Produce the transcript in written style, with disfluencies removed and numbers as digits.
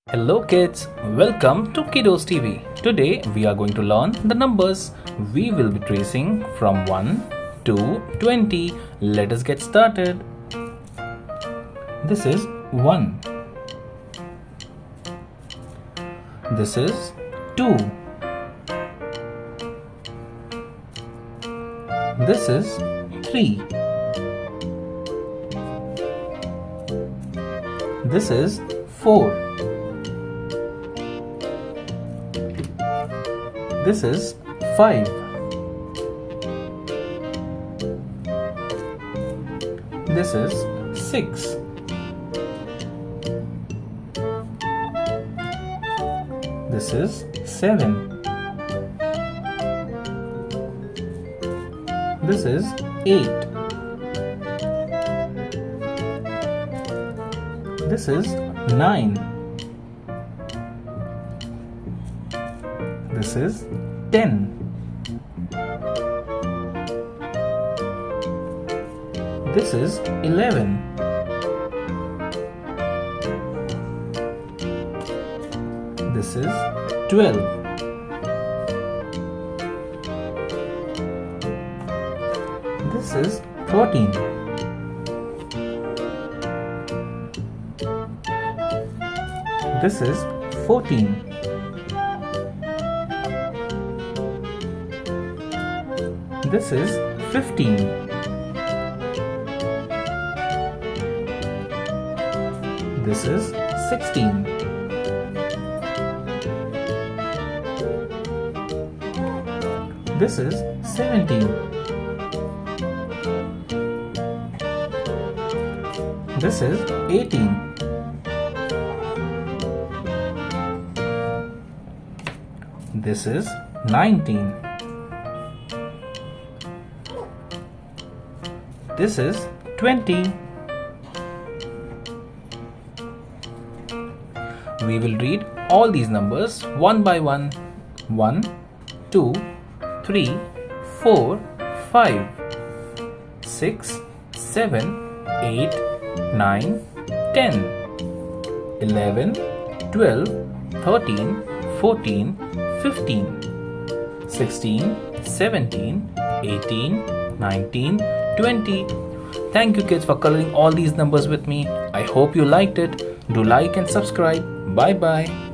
Hello kids, welcome to KiddosTV. Today we are going to learn the numbers. We will be tracing from 1 to 20. Let us get started. This is 1. This is 2. This is 3. This is 4. This is 5. This is 6. This is 7. This is 8. This is 9. This is 10. This is 11. This is 12. This is 13. This is 14. This is 15. This is 16. This is 17. This is 18. This is 19. This is 20. We will read all these numbers one by one. 1, 2, 3, 4, 5, 6, 7, 8, 9, 10, 11, 12, 13, 14, 15, 16, 17, 18, 19, 20. Thank you kids for coloring all these numbers with me. I hope you liked it. Do like and subscribe. Bye bye.